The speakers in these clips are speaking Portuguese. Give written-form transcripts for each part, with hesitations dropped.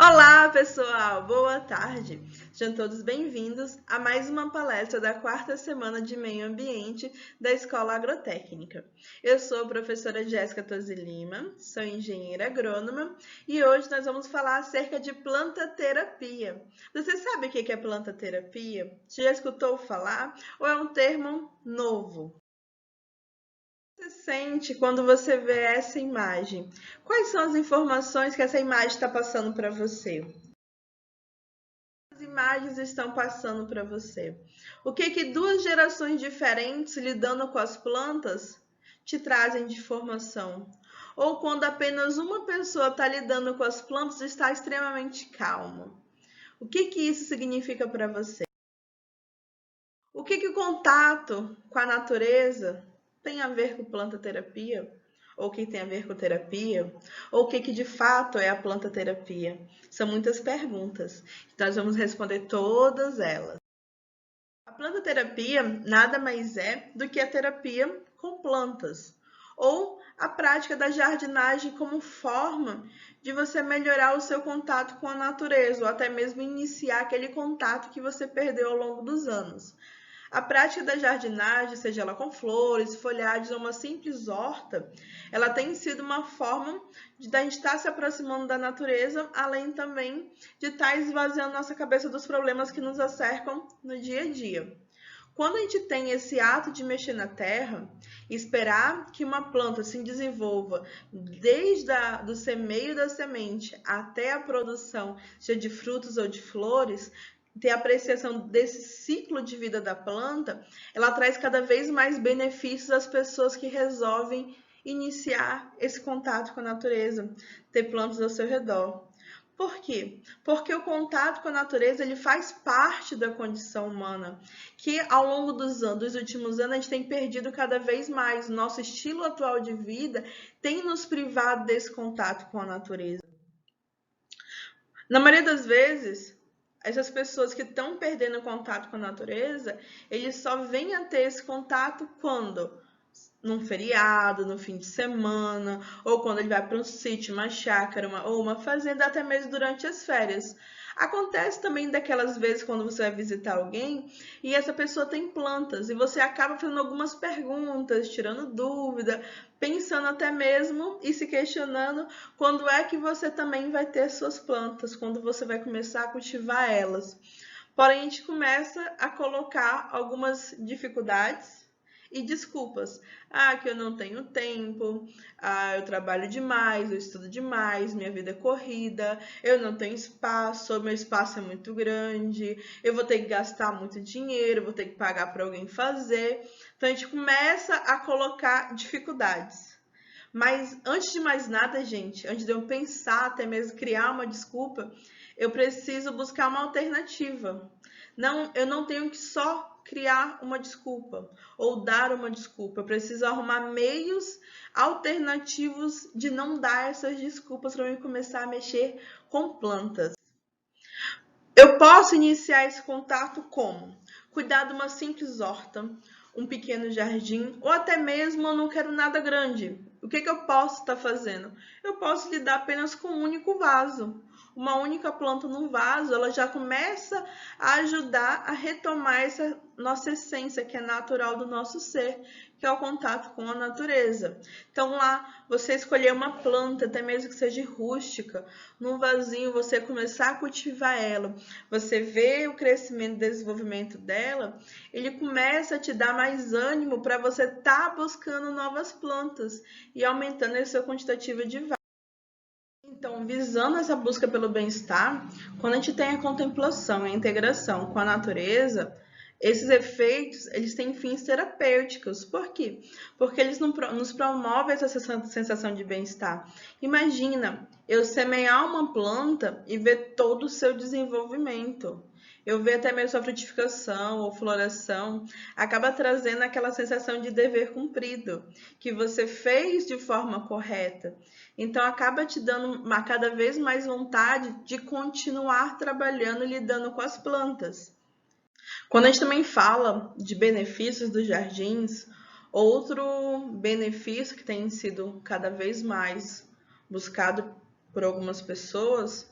Olá, pessoal! Boa tarde! Sejam todos bem-vindos a mais uma palestra da quarta semana de Meio Ambiente da Escola Agrotécnica. Eu sou a professora Jéssica Tosi Lima, sou engenheira agrônoma e hoje nós vamos falar acerca de plantaterapia. Você sabe o que é plantaterapia? Você já escutou falar ou é um termo novo? Você sente quando você vê essa imagem? Quais são as informações que essa imagem está passando para você? As imagens estão passando para você? O que duas gerações diferentes lidando com as plantas te trazem de informação? Ou quando apenas uma pessoa está lidando com as plantas está extremamente calma? O que isso significa para você? O que o contato com a natureza tem a ver com plantaterapia? Ou o que tem a ver com terapia? Ou o que de fato é a plantaterapia? São muitas perguntas. Nós vamos responder todas elas. A plantaterapia nada mais é do que a terapia com plantas, ou a prática da jardinagem como forma de você melhorar o seu contato com a natureza, ou até mesmo iniciar aquele contato que você perdeu ao longo dos anos. A prática da jardinagem, seja ela com flores, folhagens ou uma simples horta, ela tem sido uma forma de a gente estar se aproximando da natureza, além também de estar esvaziando nossa cabeça dos problemas que nos acercam no dia a dia. Quando a gente tem esse ato de mexer na terra, esperar que uma planta se desenvolva desde do semeio da semente até a produção, seja de frutos ou de flores, ter apreciação desse ciclo de vida da planta, ela traz cada vez mais benefícios às pessoas que resolvem iniciar esse contato com a natureza, ter plantas ao seu redor. Por quê? Porque o contato com a natureza ele faz parte da condição humana, que ao longo dos últimos anos, a gente tem perdido cada vez mais. Nosso estilo atual de vida tem nos privado desse contato com a natureza. Na maioria das vezes, essas pessoas que estão perdendo contato com a natureza, eles só vêm a ter esse contato quando? Num feriado, no fim de semana, ou quando ele vai para um sítio, uma chácara, ou uma fazenda, até mesmo durante as férias. Acontece também daquelas vezes quando você vai visitar alguém e essa pessoa tem plantas e você acaba fazendo algumas perguntas, tirando dúvida, pensando até mesmo e se questionando quando é que você também vai ter suas plantas, quando você vai começar a cultivar elas. Porém, a gente começa a colocar algumas dificuldades e desculpas. Que eu não tenho tempo, eu trabalho demais, eu estudo demais, minha vida é corrida, eu não tenho espaço, meu espaço é muito grande, eu vou ter que gastar muito dinheiro, vou ter que pagar para alguém fazer. Então a gente começa a colocar dificuldades. Mas antes de mais nada, gente, antes de eu pensar, até mesmo criar uma desculpa, eu preciso buscar uma alternativa. Não, eu não tenho que só criar uma desculpa ou dar uma desculpa. Eu preciso arrumar meios alternativos de não dar essas desculpas para eu começar a mexer com plantas. Eu posso iniciar esse contato como? Cuidar de uma simples horta, um pequeno jardim, ou até mesmo eu não quero nada grande. O que eu posso estar fazendo? Eu posso lidar apenas com um único vaso. Uma única planta num vaso, ela já começa a ajudar a retomar essa nossa essência, que é natural do nosso ser, que é o contato com a natureza. Então lá, você escolher uma planta, até mesmo que seja rústica, num vasinho, você começar a cultivar ela, você vê o crescimento e desenvolvimento dela, ele começa a te dar mais ânimo para você estar buscando novas plantas e aumentando a sua quantitativa de vasos. Então, visando essa busca pelo bem-estar, quando a gente tem a contemplação e a integração com a natureza, esses efeitos, eles têm fins terapêuticos. Por quê? Porque eles nos promovem essa sensação de bem-estar. Imagina eu semear uma planta e ver todo o seu desenvolvimento. Eu ver até mesmo a frutificação ou floração, acaba trazendo aquela sensação de dever cumprido, que você fez de forma correta. Então, acaba te dando cada vez mais vontade de continuar trabalhando e lidando com as plantas. Quando a gente também fala de benefícios dos jardins, outro benefício que tem sido cada vez mais buscado por algumas pessoas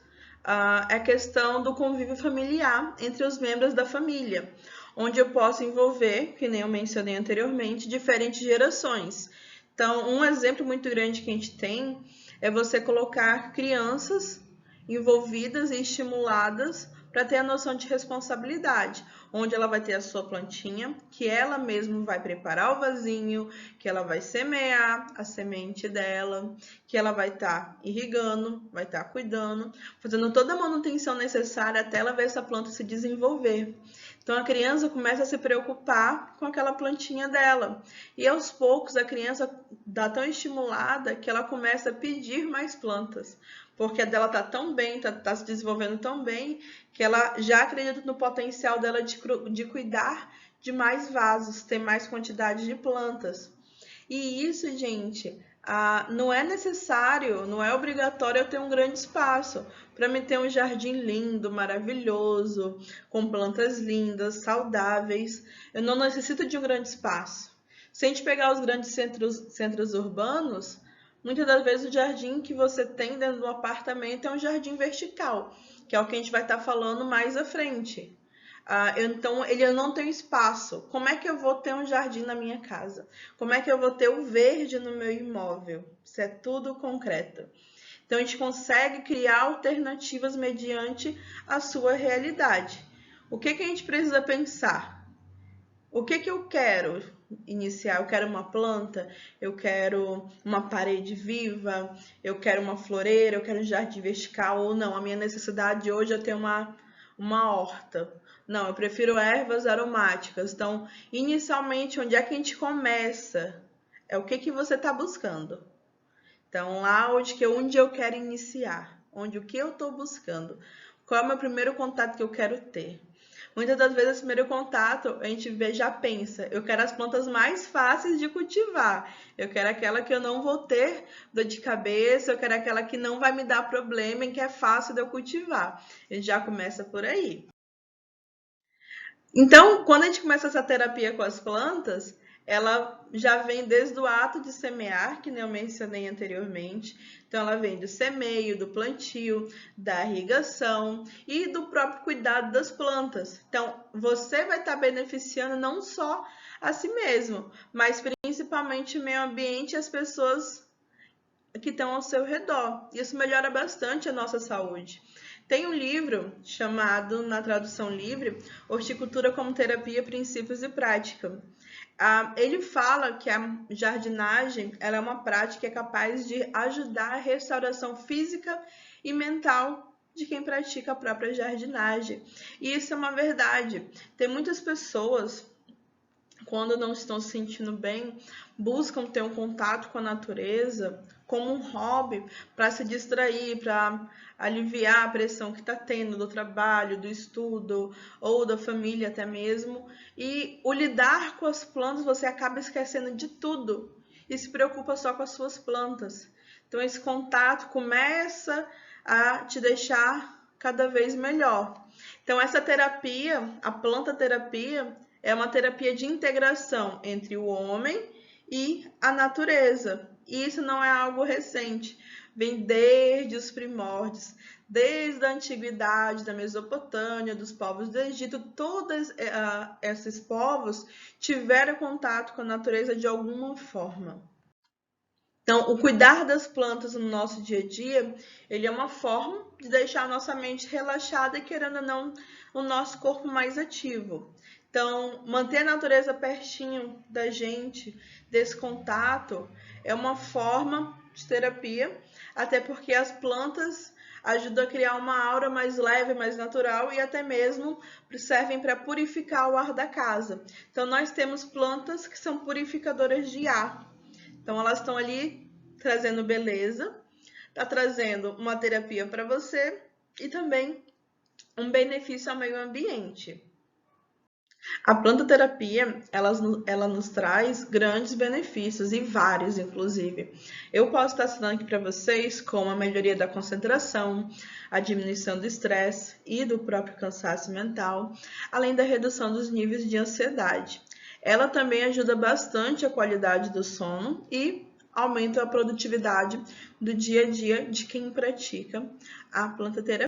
é a questão do convívio familiar entre os membros da família, onde eu posso envolver, que nem eu mencionei anteriormente, diferentes gerações. Então, um exemplo muito grande que a gente tem é você colocar crianças envolvidas e estimuladas para ter a noção de responsabilidade, onde ela vai ter a sua plantinha, que ela mesma vai preparar o vasinho, que ela vai semear a semente dela, que ela vai estar irrigando, vai estar cuidando, fazendo toda a manutenção necessária até ela ver essa planta se desenvolver. Então a criança começa a se preocupar com aquela plantinha dela. E aos poucos a criança está tão estimulada que ela começa a pedir mais plantas, porque a dela está tão bem, está se desenvolvendo tão bem, que ela já acredita no potencial dela de cuidar de mais vasos, ter mais quantidade de plantas. E isso, gente, não é necessário, não é obrigatório eu ter um grande espaço para me ter um jardim lindo, maravilhoso, com plantas lindas, saudáveis. Eu não necessito de um grande espaço. Se a gente pegar os grandes centros urbanos, muitas das vezes o jardim que você tem dentro do apartamento é um jardim vertical, que é o que a gente vai estar falando mais à frente. Então, ele não tem espaço. Como é que eu vou ter um jardim na minha casa? Como é que eu vou ter o verde no meu imóvel? Isso é tudo concreto. Então, a gente consegue criar alternativas mediante a sua realidade. O que a gente precisa pensar? O que eu quero iniciar? Eu quero uma planta, eu quero uma parede viva, eu quero uma floreira, eu quero um jardim vertical ou não. A minha necessidade hoje é ter uma horta. Não, eu prefiro ervas aromáticas. Então, inicialmente, onde é que a gente começa? É o que você está buscando. Então, lá onde eu quero iniciar, o que eu estou buscando. Qual é o meu primeiro contato que eu quero ter? Muitas das vezes, esse primeiro contato, a gente já pensa, eu quero as plantas mais fáceis de cultivar. Eu quero aquela que eu não vou ter dor de cabeça, eu quero aquela que não vai me dar problema e que é fácil de eu cultivar. A gente já começa por aí. Então, quando a gente começa essa terapia com as plantas, ela já vem desde o ato de semear, que nem eu mencionei anteriormente. Então, ela vem do semeio, do plantio, da irrigação e do próprio cuidado das plantas. Então, você vai estar beneficiando não só a si mesmo, mas principalmente o meio ambiente e as pessoas que estão ao seu redor. Isso melhora bastante a nossa saúde. Tem um livro chamado, na tradução livre, Horticultura como Terapia, Princípios e Prática. Ele fala que a jardinagem ela é uma prática que é capaz de ajudar a restauração física e mental de quem pratica a própria jardinagem. E isso é uma verdade. Tem muitas pessoas, quando não estão se sentindo bem, buscam ter um contato com a natureza como um hobby para se distrair, para aliviar a pressão que está tendo do trabalho, do estudo ou da família até mesmo. E o lidar com as plantas, você acaba esquecendo de tudo e se preocupa só com as suas plantas. Então esse contato começa a te deixar cada vez melhor. Então essa terapia, a planta terapia, é uma terapia de integração entre o homem e a natureza. E isso não é algo recente, vem desde os primórdios, desde a antiguidade, da Mesopotâmia, dos povos do Egito. Todos esses povos tiveram contato com a natureza de alguma forma. Então, o cuidar das plantas no nosso dia a dia, ele é uma forma de deixar a nossa mente relaxada e, querendo ou não, o nosso corpo mais ativo. Então, manter a natureza pertinho da gente, desse contato, é uma forma de terapia, até porque as plantas ajudam a criar uma aura mais leve, mais natural e até mesmo servem para purificar o ar da casa. Então, nós temos plantas que são purificadoras de ar. Então, elas estão ali trazendo beleza, está trazendo uma terapia para você e também um benefício ao meio ambiente. A plantoterapia, ela nos traz grandes benefícios e vários, inclusive. Eu posso estar citando aqui para vocês como a melhoria da concentração, a diminuição do estresse e do próprio cansaço mental, além da redução dos níveis de ansiedade. Ela também ajuda bastante a qualidade do sono e aumenta a produtividade do dia a dia de quem pratica a plantoterapia.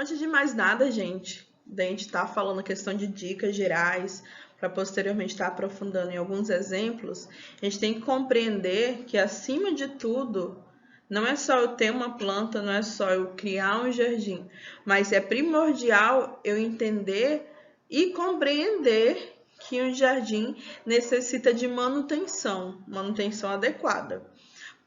Antes de mais nada, gente, da gente estar falando a questão de dicas gerais, para posteriormente estar aprofundando em alguns exemplos, a gente tem que compreender que, acima de tudo, não é só eu ter uma planta, não é só eu criar um jardim, mas é primordial eu entender e compreender que um jardim necessita de manutenção adequada.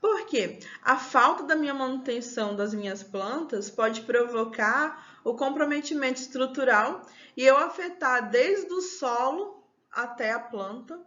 Por quê? A falta da minha manutenção das minhas plantas pode provocar o comprometimento estrutural e eu afetar desde o solo até a planta,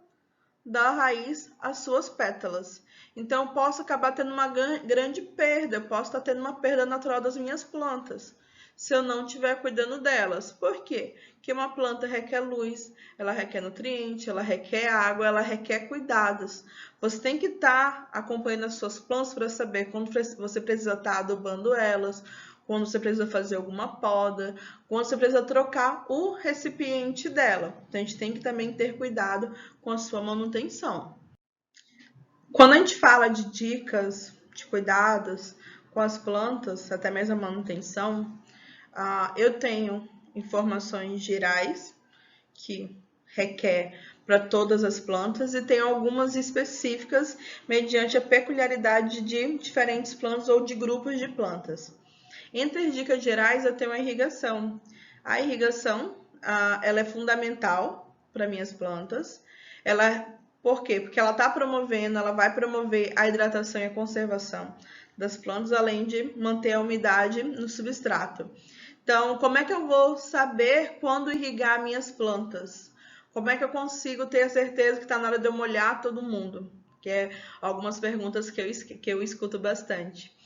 da raiz às suas pétalas. Então, eu posso acabar tendo uma grande perda, eu posso estar tendo uma perda natural das minhas plantas, se eu não estiver cuidando delas. Por quê? Porque uma planta requer luz, ela requer nutriente, ela requer água, ela requer cuidados. Você tem que estar acompanhando as suas plantas para saber quando você precisa estar adubando elas, quando você precisa fazer alguma poda, quando você precisa trocar o recipiente dela. Então, a gente tem que também ter cuidado com a sua manutenção. Quando a gente fala de dicas, de cuidados com as plantas, até mesmo a manutenção, eu tenho informações gerais que requer para todas as plantas e tem algumas específicas mediante a peculiaridade de diferentes plantas ou de grupos de plantas. Entre as dicas gerais, eu tenho a irrigação. A irrigação, ela é fundamental para minhas plantas. Por quê? Porque ela vai promover a hidratação e a conservação das plantas, além de manter a umidade no substrato. Então, como é que eu vou saber quando irrigar minhas plantas? Como é que eu consigo ter a certeza que está na hora de eu molhar todo mundo? Que é algumas perguntas que eu escuto bastante.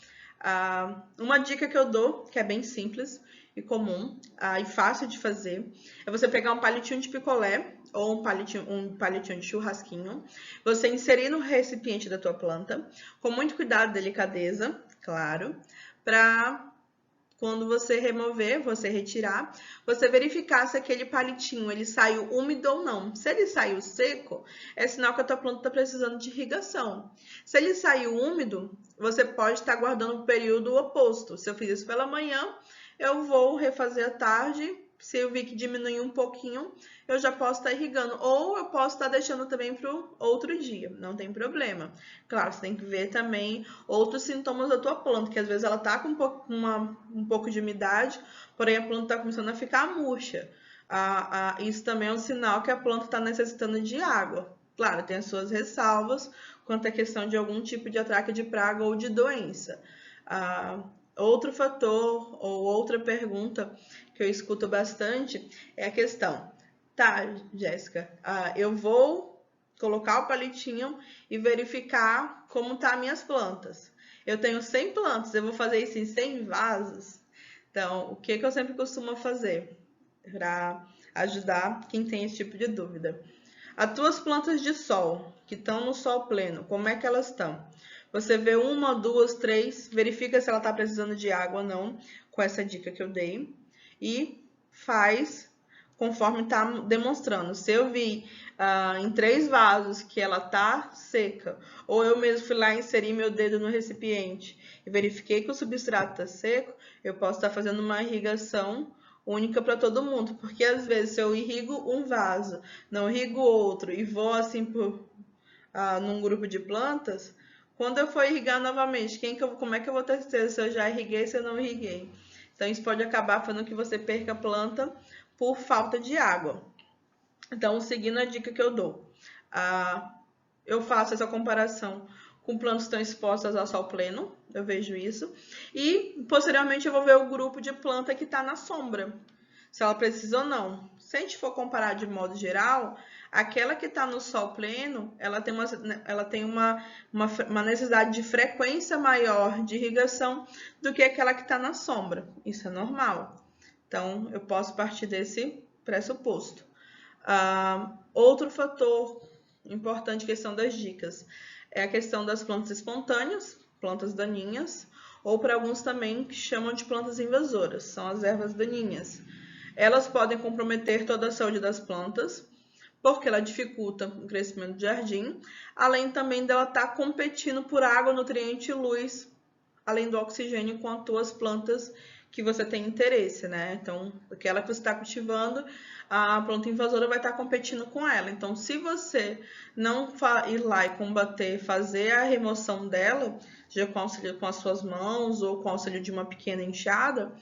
Uma dica que eu dou, que é bem simples e comum e fácil de fazer, é você pegar um palitinho de picolé ou um palitinho de churrasquinho, você inserir no recipiente da tua planta, com muito cuidado e delicadeza, claro, para quando você retirar, você verificar se aquele palitinho ele saiu úmido ou não. Se ele saiu seco, é sinal que a tua planta está precisando de irrigação. Se ele saiu úmido, você pode estar guardando o período oposto. Se eu fiz isso pela manhã, eu vou refazer à tarde. Se eu vi que diminuiu um pouquinho, eu já posso estar irrigando. Ou eu posso estar deixando também para o outro dia, não tem problema. Claro, você tem que ver também outros sintomas da tua planta, que às vezes ela está com um pouco de umidade, porém a planta está começando a ficar murcha. Isso também é um sinal que a planta está necessitando de água. Claro, tem as suas ressalvas quanto à questão de algum tipo de atraque de praga ou de doença. Outro fator ou outra pergunta que eu escuto bastante é a questão: tá, Jéssica, eu vou colocar o palitinho e verificar como tá minhas plantas. Eu tenho 100 plantas, eu vou fazer isso em 100 vasos? Então, o que eu sempre costumo fazer para ajudar quem tem esse tipo de dúvida? As tuas plantas de sol, que estão no sol pleno, como é que elas estão? Você vê uma, duas, três, verifica se ela está precisando de água ou não, com essa dica que eu dei, e faz conforme está demonstrando. Se eu vi em 3 vasos que ela está seca, ou eu mesmo fui lá e inseri meu dedo no recipiente e verifiquei que o substrato está seco, eu posso estar fazendo uma irrigação única para todo mundo, porque às vezes se eu irrigo um vaso, não irrigo outro e vou assim num grupo de plantas, quando eu for irrigar novamente, como é que eu vou ter certeza se eu já irriguei, se eu não irriguei? Então, isso pode acabar fazendo que você perca a planta por falta de água. Então, seguindo a dica que eu dou, eu faço essa comparação com plantas que estão expostas ao sol pleno, eu vejo isso, e posteriormente eu vou ver o grupo de planta que está na sombra, se ela precisa ou não. Se a gente for comparar de modo geral, aquela que está no sol pleno, ela tem uma necessidade de frequência maior de irrigação do que aquela que está na sombra. Isso é normal. Então, eu posso partir desse pressuposto. Outro fator importante, questão das dicas, é a questão das plantas espontâneas, plantas daninhas, ou para alguns também que chamam de plantas invasoras, são as ervas daninhas. Elas podem comprometer toda a saúde das plantas, porque ela dificulta o crescimento do jardim, além também dela estar competindo por água, nutriente e luz, além do oxigênio com as tuas plantas que você tem interesse, né? Então, aquela que você está cultivando, a planta invasora vai estar competindo com ela. Então, se você não ir lá e combater, fazer a remoção dela, já com as suas mãos ou com o auxílio de uma pequena enxada,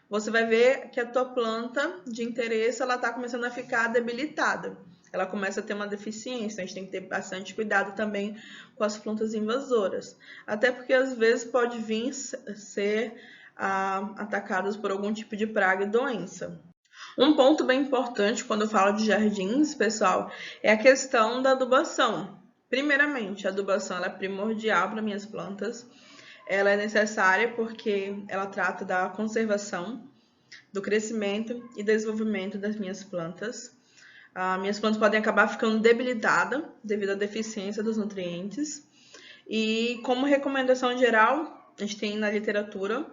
você vai ver que a tua planta de interesse ela está começando a ficar debilitada. Ela começa a ter uma deficiência, a gente tem que ter bastante cuidado também com as plantas invasoras. Até porque às vezes pode vir ser atacadas por algum tipo de praga e doença. Um ponto bem importante quando eu falo de jardins, pessoal, é a questão da adubação. Primeiramente, a adubação ela é primordial para minhas plantas. Ela é necessária porque ela trata da conservação, do crescimento e desenvolvimento das minhas plantas. Minhas plantas podem acabar ficando debilitadas devido à deficiência dos nutrientes. E como recomendação geral, a gente tem na literatura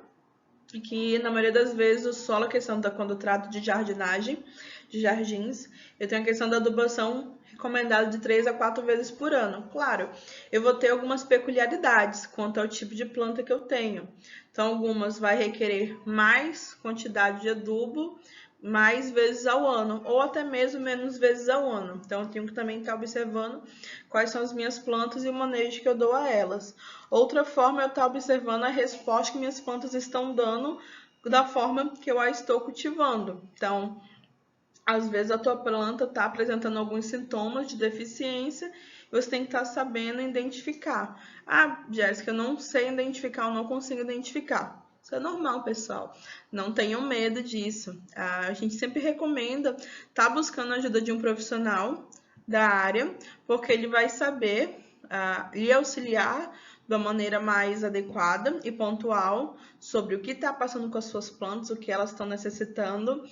que na maioria das vezes o solo, a questão da quando eu trato de jardinagem, de jardins, eu tenho a questão da adubação recomendada de 3 a 4 vezes por ano. Claro, eu vou ter algumas peculiaridades quanto ao tipo de planta que eu tenho. Então, algumas vai requerer mais quantidade de adubo, mais vezes ao ano, ou até mesmo menos vezes ao ano. Então, eu tenho que também estar observando quais são as minhas plantas e o manejo que eu dou a elas. Outra forma é eu estar observando a resposta que minhas plantas estão dando da forma que eu a estou cultivando. Então, às vezes a tua planta está apresentando alguns sintomas de deficiência e você tem que estar sabendo identificar. Ah, Jéssica, eu não sei identificar, eu não consigo identificar. Isso é normal, pessoal. Não tenham medo disso. A gente sempre recomenda estar buscando a ajuda de um profissional da área, porque ele vai saber lhe auxiliar de uma maneira mais adequada e pontual sobre o que está passando com as suas plantas, o que elas estão necessitando.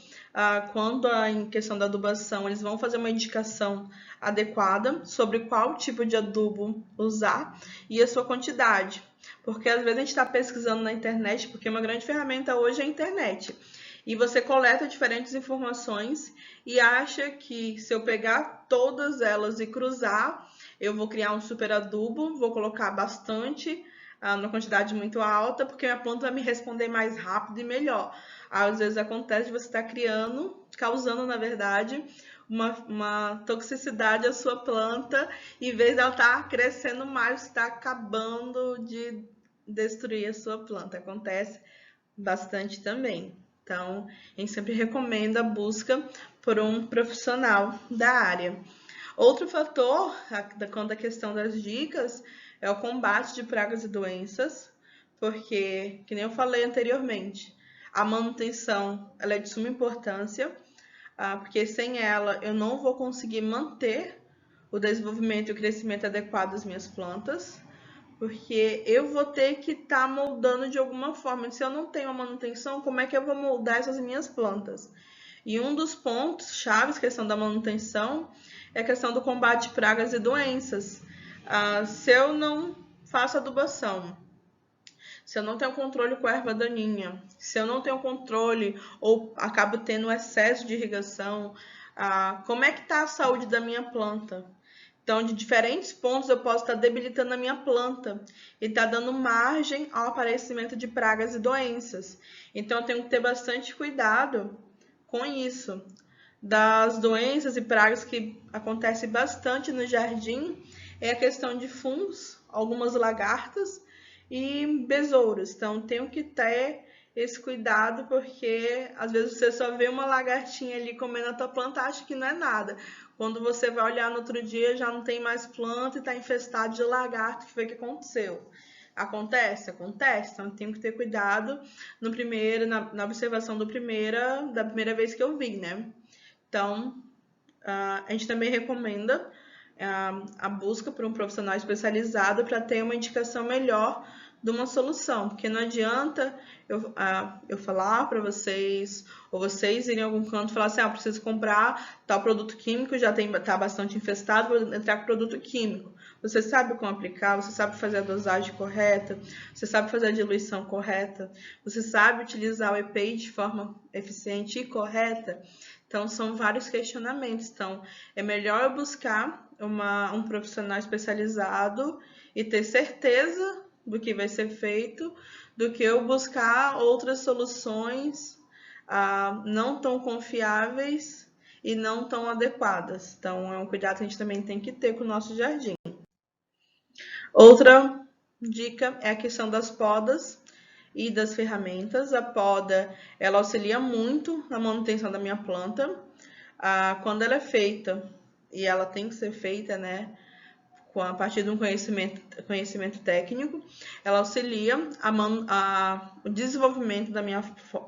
Quando em questão da adubação, eles vão fazer uma indicação adequada sobre qual tipo de adubo usar e a sua quantidade. Porque às vezes a gente está pesquisando na internet, porque uma grande ferramenta hoje é a internet. E você coleta diferentes informações e acha que se eu pegar todas elas e cruzar, eu vou criar um super adubo, vou colocar bastante, numa quantidade muito alta, porque minha planta vai me responder mais rápido e melhor. Às vezes acontece de você estar causando, na verdade, uma toxicidade à sua planta, em vez dela estar crescendo mais, você está acabando de destruir a sua planta. Acontece bastante também. Então, a gente sempre recomenda a busca por um profissional da área. Outro fator, quanto à questão das dicas, é o combate de pragas e doenças, porque, que nem eu falei anteriormente, a manutenção ela é de suma importância, porque sem ela eu não vou conseguir manter o desenvolvimento e o crescimento adequado das minhas plantas, porque eu vou ter que estar moldando de alguma forma. Se eu não tenho a manutenção, como é que eu vou moldar essas minhas plantas? E um dos pontos chaves, questão da manutenção, é a questão do combate de pragas e doenças. Se eu não faço adubação, se eu não tenho controle com a erva daninha, se eu não tenho controle ou acabo tendo excesso de irrigação, como é que está a saúde da minha planta? Então, de diferentes pontos, eu posso estar debilitando a minha planta e estar dando margem ao aparecimento de pragas e doenças. Então, eu tenho que ter bastante cuidado com isso. Das doenças e pragas que acontecem bastante no jardim é a questão de fungos, algumas lagartas e besouros. Então, tenho que ter esse cuidado, porque às vezes você só vê uma lagartinha ali comendo a tua planta, acha que não é nada. Quando você vai olhar no outro dia, já não tem mais planta e está infestado de lagarto. O que foi que aconteceu? Acontece? Acontece. Então, eu tenho que ter cuidado no primeiro, na observação da primeira vez que eu vi, né? Então, a gente também recomenda a busca por um profissional especializado para ter uma indicação melhor de uma solução, porque não adianta eu falar para vocês, ou vocês irem em algum canto e falar assim, preciso comprar tal produto químico, já está bastante infestado, vou entrar com produto químico. Você sabe como aplicar, você sabe fazer a dosagem correta, você sabe fazer a diluição correta, você sabe utilizar o EPI de forma eficiente e correta. Então, são vários questionamentos. Então, é melhor eu buscar um profissional especializado e ter certeza do que vai ser feito, do que eu buscar outras soluções não tão confiáveis e não tão adequadas. Então, é um cuidado que a gente também tem que ter com o nosso jardim. Outra dica é a questão das podas e das ferramentas. A poda, ela auxilia muito na manutenção da minha planta. Quando ela é feita, e ela tem que ser feita, né, a partir de um conhecimento técnico, ela auxilia o desenvolvimento da minha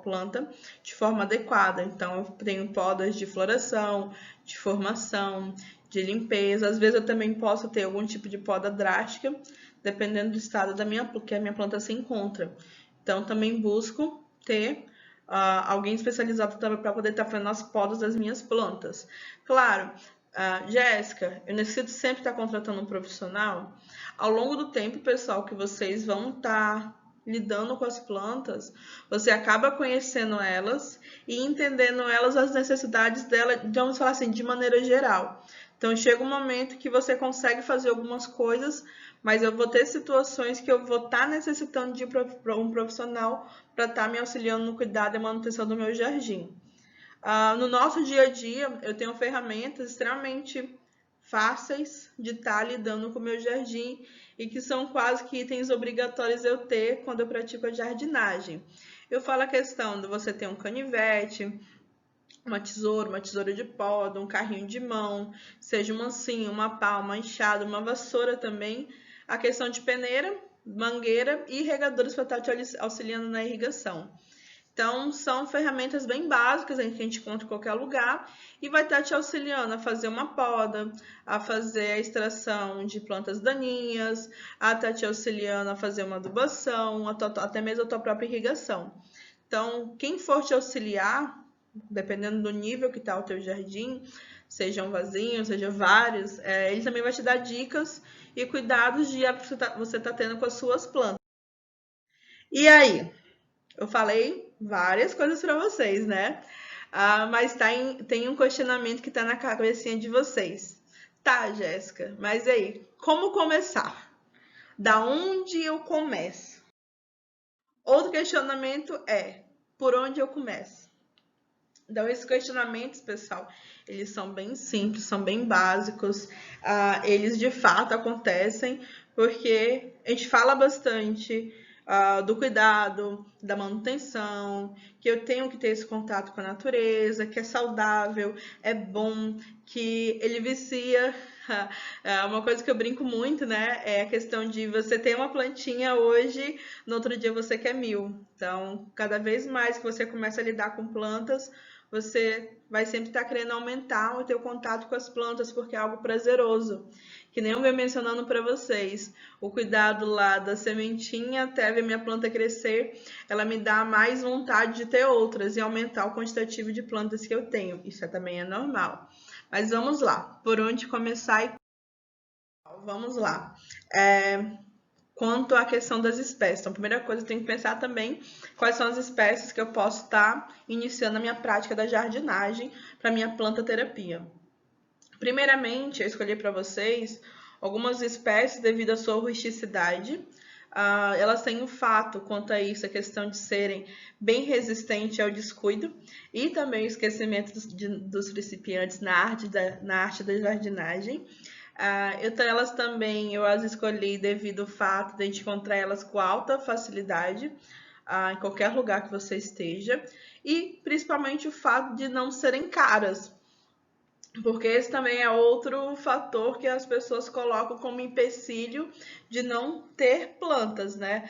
planta de forma adequada. Então, eu tenho podas de floração, de formação, de limpeza. Às vezes eu também posso ter algum tipo de poda drástica, dependendo do estado que a minha planta se encontra. Então, também busco ter alguém especializado para poder estar fazendo as podas das minhas plantas. Claro, Jéssica, eu necessito sempre estar contratando um profissional. Ao longo do tempo, pessoal, que vocês vão estar lidando com as plantas, você acaba conhecendo elas e entendendo elas, as necessidades dela, vamos falar assim, de maneira geral. Então, chega um momento que você consegue fazer algumas coisas, mas eu vou ter situações que eu vou estar necessitando de um profissional para estar me auxiliando no cuidado e manutenção do meu jardim. No nosso dia a dia, eu tenho ferramentas extremamente fáceis de estar lidando com o meu jardim e que são quase que itens obrigatórios eu ter quando eu pratico a jardinagem. Eu falo a questão de você ter um canivete, uma tesoura de poda, um carrinho de mão, seja uma mancinho, uma pá, uma enxada, uma vassoura também, a questão de peneira, mangueira e regadores para estar te auxiliando na irrigação. Então, são ferramentas bem básicas que a gente encontra em qualquer lugar e vai estar te auxiliando a fazer uma poda, a fazer a extração de plantas daninhas, a estar te auxiliando a fazer uma adubação, até mesmo a tua própria irrigação. Então, quem for te auxiliar, dependendo do nível que está o teu jardim, seja um vasinho, seja vários, ele também vai te dar dicas e cuidados de você tá tendo com as suas plantas. E aí? Eu falei várias coisas para vocês, né? Mas tem um questionamento que está na cabecinha de vocês. Tá, Jéssica, mas aí, como começar? Da onde eu começo? Outro questionamento é, por onde eu começo? Então, esses questionamentos, pessoal, eles são bem simples, são bem básicos. Eles, de fato, acontecem porque a gente fala bastante do cuidado, da manutenção, que eu tenho que ter esse contato com a natureza, que é saudável, é bom, que ele vicia. Uma coisa que eu brinco muito, né, é a questão de você ter uma plantinha hoje, no outro dia você quer 1000. Então, cada vez mais que você começa a lidar com plantas, você vai sempre estar querendo aumentar o teu contato com as plantas, porque é algo prazeroso. Que nem eu venho mencionando para vocês, o cuidado lá da sementinha até ver minha planta crescer, ela me dá mais vontade de ter outras e aumentar o quantitativo de plantas que eu tenho. Isso também é normal. Mas vamos lá, por onde começar e vamos lá. Quanto à questão das espécies. Então, a primeira coisa, eu tenho que pensar também quais são as espécies que eu posso estar iniciando a minha prática da jardinagem para minha planta terapia. Primeiramente, eu escolhi para vocês algumas espécies devido à sua rusticidade. Elas têm um fato quanto a isso, a questão de serem bem resistentes ao descuido e também o esquecimento dos principiantes na arte da jardinagem. Elas também, eu as escolhi devido ao fato de a gente encontrar elas com alta facilidade em qualquer lugar que você esteja e principalmente o fato de não serem caras, porque esse também é outro fator que as pessoas colocam como empecilho de não ter plantas, né?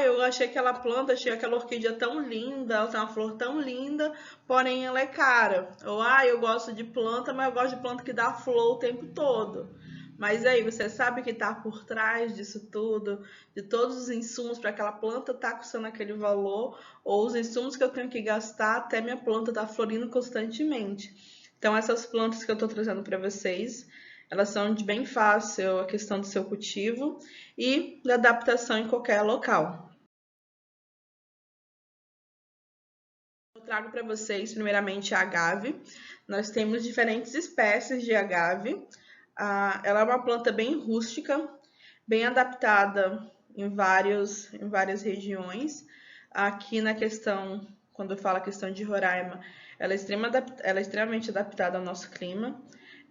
Eu achei aquela planta, achei aquela orquídea tão linda, ela tem uma flor tão linda, porém ela é cara. Ou, eu gosto de planta, mas eu gosto de planta que dá flor o tempo todo. Mas aí, você sabe o que está por trás disso tudo, de todos os insumos para aquela planta estar custando aquele valor, ou os insumos que eu tenho que gastar até minha planta estar florindo constantemente. Então, essas plantas que eu estou trazendo para vocês, elas são de bem fácil a questão do seu cultivo e da adaptação em qualquer local. Eu trago para vocês, primeiramente, a agave. Nós temos diferentes espécies de agave. Ela é uma planta bem rústica, bem adaptada em várias regiões. Aqui na questão, quando eu falo a questão de Roraima, ela é extremamente adaptada ao nosso clima.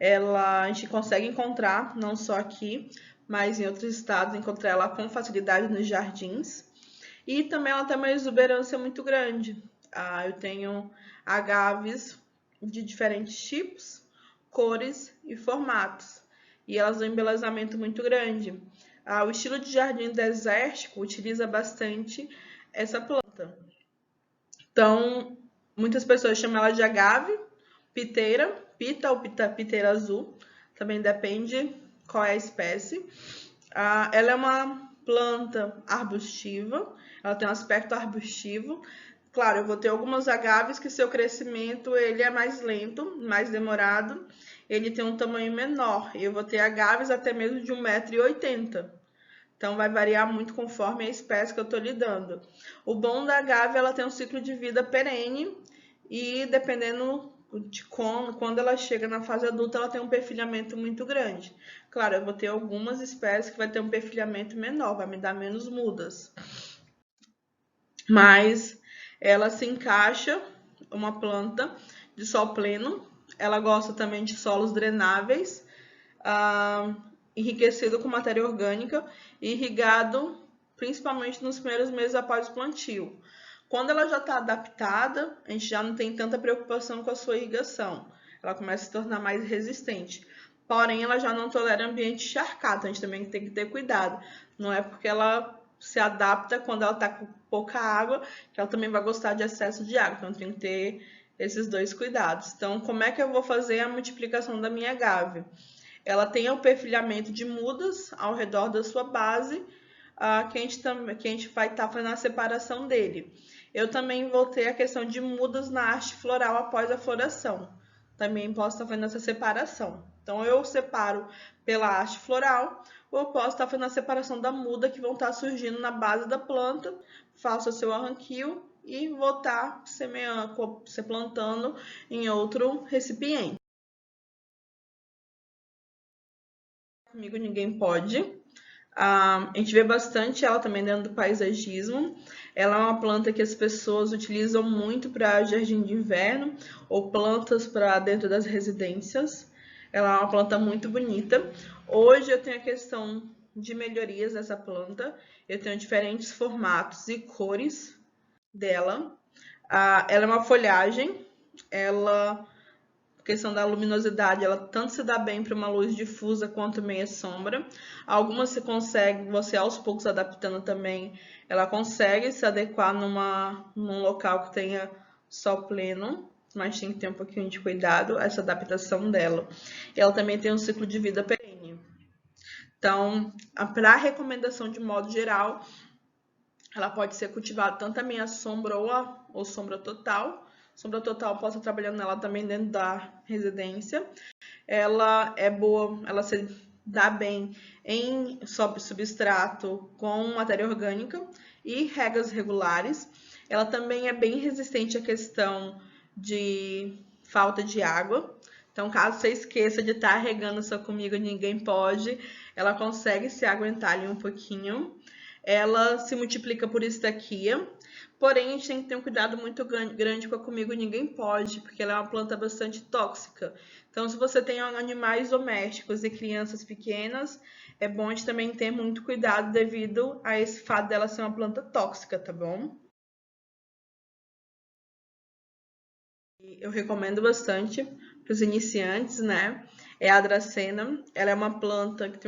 A gente consegue encontrar, não só aqui, mas em outros estados, encontrar ela com facilidade nos jardins. E também ela tem uma exuberância muito grande. Eu tenho agaves de diferentes tipos, cores e formatos. E elas dão um embelezamento muito grande. O estilo de jardim desértico utiliza bastante essa planta. Então, muitas pessoas chamam ela de agave, piteira, pita ou piteira azul. Também depende qual é a espécie. Ela é uma planta arbustiva, ela tem um aspecto arbustivo. Claro, eu vou ter algumas agaves que seu crescimento ele é mais lento, mais demorado, ele tem um tamanho menor. Eu vou ter agaves até mesmo de 1,80 m. Então, vai variar muito conforme a espécie que eu estou lidando. O bom da agave, ela tem um ciclo de vida perene e dependendo de quando ela chega na fase adulta, ela tem um perfilhamento muito grande. Claro, eu vou ter algumas espécies que vai ter um perfilhamento menor, vai me dar menos mudas. Mas ela se encaixa, uma planta de sol pleno. Ela gosta também de solos drenáveis, enriquecido com matéria orgânica e irrigado principalmente nos primeiros meses após o plantio. Quando ela já está adaptada, a gente já não tem tanta preocupação com a sua irrigação. Ela começa a se tornar mais resistente. Porém, ela já não tolera ambiente encharcado, a gente também tem que ter cuidado. Não é porque ela se adapta quando ela está com pouca água, que ela também vai gostar de excesso de água. Então, tem que ter esses dois cuidados. Então, como é que eu vou fazer a multiplicação da minha agave? Ela tem o perfilhamento de mudas ao redor da sua base, que a gente vai estar fazendo a separação dele. Eu também vou ter a questão de mudas na haste floral após a floração. Também posso estar fazendo essa separação. Então, eu separo pela haste floral, ou eu posso estar fazendo a separação da muda que vão estar surgindo na base da planta, faço o seu arranquio e vou estar semeando, plantando em outro recipiente. Comigo ninguém pode. A gente vê bastante ela também dentro do paisagismo. Ela é uma planta que as pessoas utilizam muito para jardim de inverno ou plantas para dentro das residências. Ela é uma planta muito bonita. Hoje eu tenho a questão de melhorias dessa planta. Eu tenho diferentes formatos e cores dela. Ela é uma folhagem. A questão da luminosidade, ela tanto se dá bem para uma luz difusa quanto meia sombra. Algumas você aos poucos adaptando também, ela consegue se adequar num local que tenha sol pleno, mas tem que ter um pouquinho de cuidado, essa adaptação dela. Ela também tem um ciclo de vida perene. Então, para recomendação de modo geral, ela pode ser cultivada tanto a meia sombra ou sombra total. Sombra total, posso estar trabalhando nela também dentro da residência. Ela é boa, ela se dá bem em substrato com matéria orgânica e regas regulares. Ela também é bem resistente à questão de falta de água. Então, caso você esqueça de estar regando só comigo, ninguém pode. Ela consegue se aguentar ali um pouquinho. Ela se multiplica por estaquia. Porém, a gente tem que ter um cuidado muito grande com a comigo ninguém pode, porque ela é uma planta bastante tóxica. Então, se você tem animais domésticos e crianças pequenas, é bom a gente também ter muito cuidado devido a esse fato dela ser uma planta tóxica, tá bom? Eu recomendo bastante para os iniciantes, né? É a Dracena. Ela é uma planta que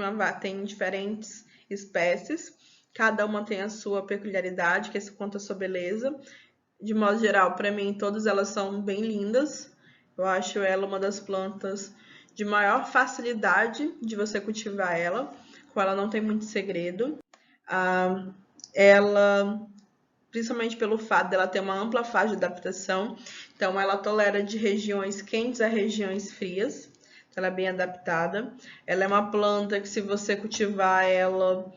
tem diferentes espécies. Cada uma tem a sua peculiaridade, que conta a sua beleza. De modo geral, para mim, todas elas são bem lindas. Eu acho ela uma das plantas de maior facilidade de você cultivar ela. Com ela não tem muito segredo. Ela, principalmente pelo fato dela ter uma ampla fase de adaptação. Então, ela tolera de regiões quentes a regiões frias. Ela é bem adaptada. Ela é uma planta que, se você cultivar ela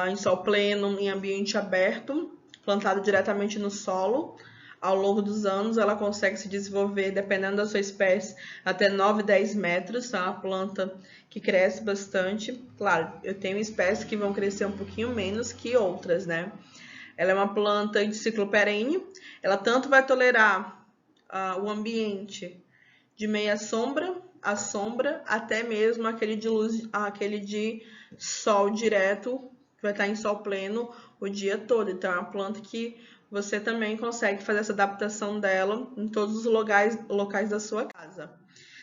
em sol pleno, em ambiente aberto, plantado diretamente no solo, Ao longo dos anos, ela consegue se desenvolver, dependendo da sua espécie, até 9, 10 metros. É uma planta que cresce bastante. Claro, eu tenho espécies que vão crescer um pouquinho menos que outras, né? Ela é uma planta de ciclo perene. Ela tanto vai tolerar o ambiente de meia sombra, a sombra, até mesmo aquele de luz, aquele de sol direto, que vai estar em sol pleno o dia todo. Então, é uma planta que você também consegue fazer essa adaptação dela em todos os locais da sua casa.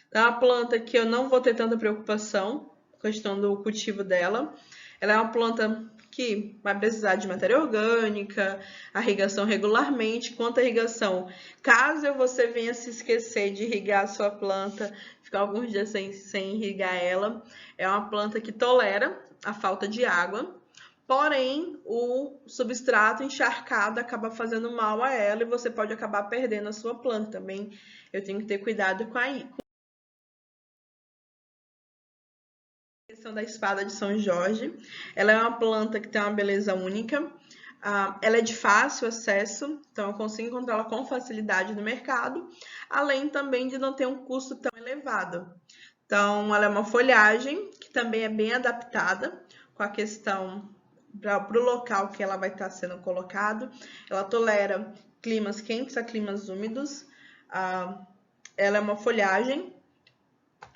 Então, é uma planta que eu não vou ter tanta preocupação com a questão do cultivo dela. Ela é uma planta que vai precisar de matéria orgânica, irrigação regularmente. Quanto à irrigação, caso você venha se esquecer de irrigar a sua planta, ficar alguns dias sem irrigar ela, é uma planta que tolera a falta de água, porém o substrato encharcado acaba fazendo mal a ela e você pode acabar perdendo a sua planta também. Eu tenho que ter cuidado com a questão da espada de São Jorge. Ela é uma planta que tem uma beleza única. Ela é de fácil acesso, então eu consigo encontrá-la com facilidade no mercado, além também de não ter um custo tão elevado. Então, ela é uma folhagem que também é bem adaptada com a questão para o local que ela vai estar sendo colocado. Ela tolera climas quentes a climas úmidos. Ela é uma folhagem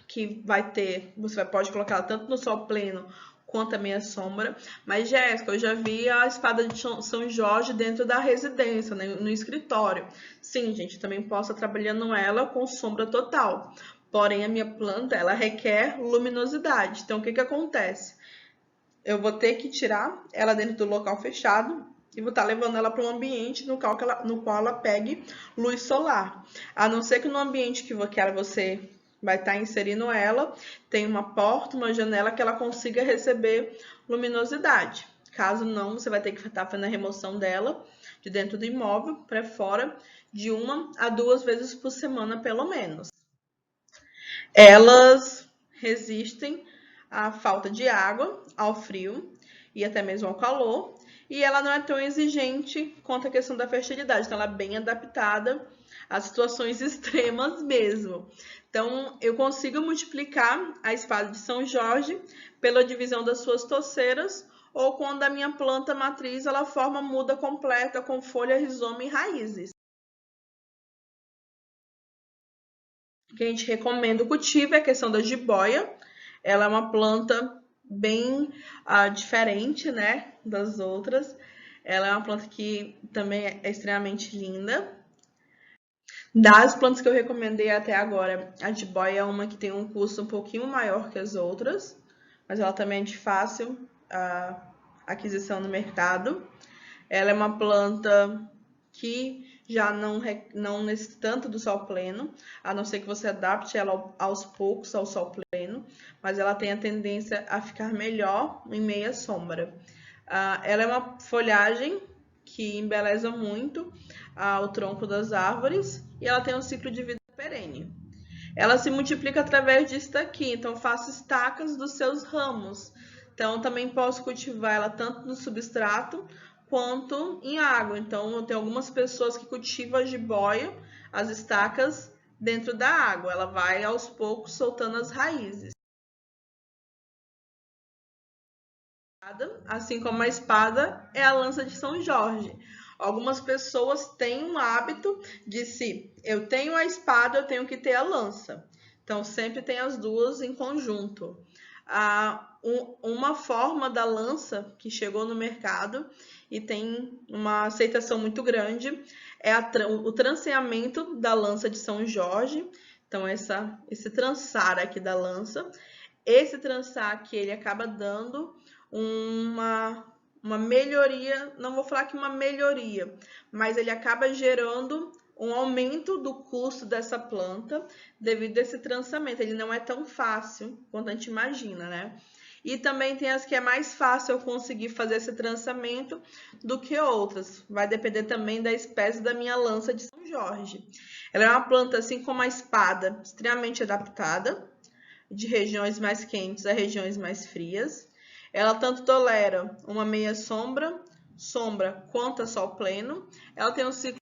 que vai ter, você pode colocar tanto no sol pleno quanto a meia sombra. Mas, Jéssica, eu já vi a espada de São Jorge dentro da residência, né, no escritório. Sim, gente, eu também posso estar trabalhando ela com sombra total. Porém, a minha planta, ela requer luminosidade. Então, o que acontece? Eu vou ter que tirar ela dentro do local fechado e vou estar levando ela para um ambiente no qual ela pegue luz solar. A não ser que no ambiente que você vai estar inserindo ela, tem uma porta, uma janela que ela consiga receber luminosidade. Caso não, você vai ter que estar fazendo a remoção dela de dentro do imóvel para fora de 1 a 2 vezes por semana, pelo menos. Elas resistem à falta de água, ao frio e até mesmo ao calor. E ela não é tão exigente quanto a questão da fertilidade. Então, ela é bem adaptada às situações extremas mesmo. Então, eu consigo multiplicar a espada de São Jorge pela divisão das suas toceiras, ou quando a minha planta matriz ela forma muda completa com folha, rizoma e raízes. O que a gente recomenda o cultivo é a questão da jiboia. Ela é uma planta bem diferente, né, das outras. Ela é uma planta que também é extremamente linda. Das plantas que eu recomendei até agora, a jiboia é uma que tem um custo um pouquinho maior que as outras, mas ela também é de fácil aquisição no mercado. Ela é uma planta que já não necessita tanto do sol pleno, a não ser que você adapte ela aos poucos ao sol pleno, mas ela tem a tendência a ficar melhor em meia sombra. Ela é uma folhagem que embeleza muito o tronco das árvores e ela tem um ciclo de vida perene. Ela se multiplica através de estaqui, então faço estacas dos seus ramos. Então, também posso cultivar ela tanto no substrato quanto em água. Então, eu tenho algumas pessoas que cultivam a jiboia, as estacas, dentro da água. Ela vai, aos poucos, soltando as raízes. Assim como a espada é a lança de São Jorge. Algumas pessoas têm um hábito de se eu tenho a espada, eu tenho que ter a lança. Então, sempre tem as duas em conjunto. Uma forma da lança que chegou no mercado e tem uma aceitação muito grande é o tranceamento da lança de São Jorge. Então, esse trançar aqui da lança. Esse trançar aqui, ele acaba dando uma melhoria, não vou falar que uma melhoria, mas ele acaba gerando um aumento do custo dessa planta devido a esse trançamento. Ele não é tão fácil quanto a gente imagina, né? E também tem as que é mais fácil eu conseguir fazer esse trançamento do que outras. Vai depender também da espécie da minha lança de São Jorge. Ela é uma planta, assim como a espada, extremamente adaptada, de regiões mais quentes a regiões mais frias. Ela tanto tolera uma meia sombra, quanto a sol pleno. Ela tem um ciclo.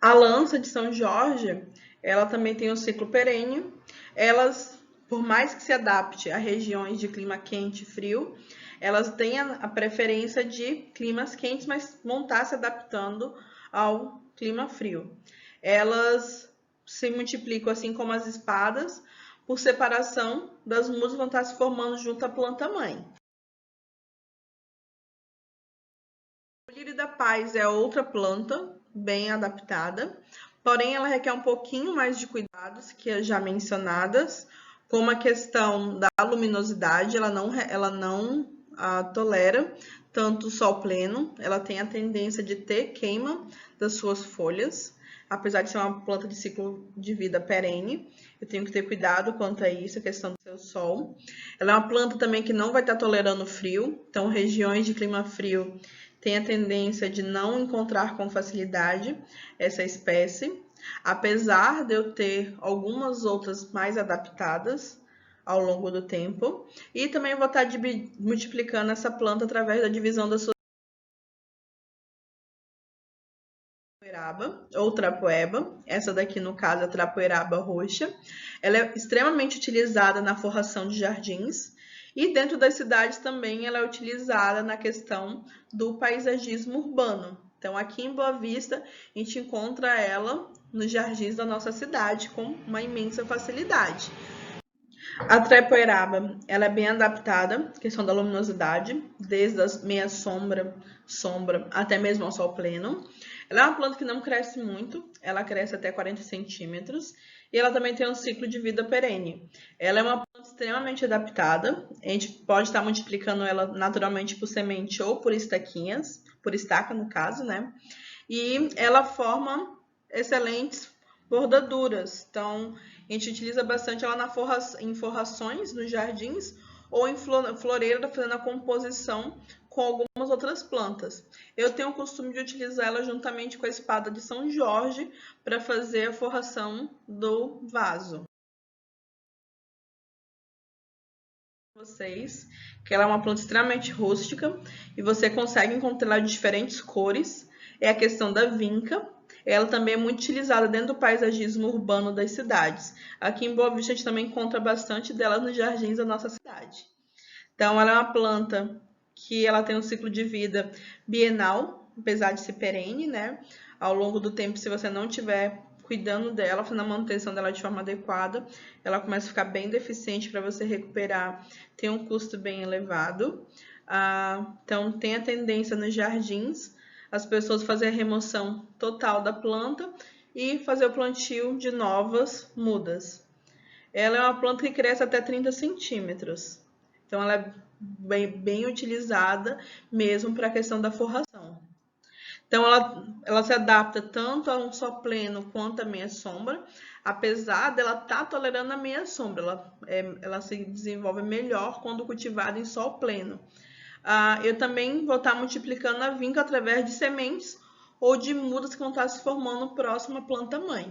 A lança de São Jorge, ela também tem um ciclo perene. Elas, por mais que se adapte a regiões de clima quente e frio, elas têm a preferência de climas quentes, mas vão estar se adaptando ao clima frio. Elas se multiplicam assim como as espadas, por separação das mudas vão estar se formando junto à planta mãe. O lírio da paz é outra planta bem adaptada, porém ela requer um pouquinho mais de cuidados que as já mencionadas, como a questão da luminosidade, ela não tolera tanto o sol pleno, ela tem a tendência de ter queima das suas folhas, apesar de ser uma planta de ciclo de vida perene, eu tenho que ter cuidado quanto a isso, a questão do seu sol. Ela é uma planta também que não vai estar tolerando frio, então regiões de clima frio tem a tendência de não encontrar com facilidade essa espécie, apesar de eu ter algumas outras mais adaptadas ao longo do tempo. E também vou estar multiplicando essa planta através da divisão da sua trapoeraba ou trapoeba. Essa daqui, no caso, é a trapoeraba roxa. Ela é extremamente utilizada na forração de jardins. E dentro das cidades também ela é utilizada na questão do paisagismo urbano. Então, aqui em Boa Vista, a gente encontra ela nos jardins da nossa cidade com uma imensa facilidade. A trepoeraba, ela é bem adaptada, questão da luminosidade, desde as meia sombra, até mesmo ao sol pleno. Ela é uma planta que não cresce muito, ela cresce até 40 centímetros e ela também tem um ciclo de vida perene. Ela é uma planta extremamente adaptada, a gente pode estar multiplicando ela naturalmente por semente ou por estaquinhas, por estaca no caso, né? E ela forma excelentes bordaduras. Então, a gente utiliza bastante ela em forrações nos jardins ou em floreira, fazendo a composição com algumas outras plantas. Eu tenho o costume de utilizar ela juntamente com a espada de São Jorge para fazer a forração do vaso. Vocês que ela é uma planta extremamente rústica e você consegue encontrar de diferentes cores. É a questão da vinca. Ela também é muito utilizada dentro do paisagismo urbano das cidades. Aqui em Boa Vista a gente também encontra bastante dela nos jardins da nossa cidade. Então ela é uma planta que ela tem um ciclo de vida bienal, apesar de ser perene, né? Ao longo do tempo, se você não tiver cuidando dela, fazendo a manutenção dela de forma adequada, ela começa a ficar bem deficiente para você recuperar, tem um custo bem elevado. Então, tem a tendência nos jardins as pessoas fazerem a remoção total da planta e fazer o plantio de novas mudas. Ela é uma planta que cresce até 30 centímetros. Então, ela é bem utilizada mesmo para a questão da forração. Então, ela se adapta tanto a um sol pleno quanto a meia sombra, apesar dela estar tolerando a meia sombra. Ela se desenvolve melhor quando cultivada em sol pleno. Eu também vou estar multiplicando a vinca através de sementes ou de mudas que vão estar se formando próximo à planta mãe.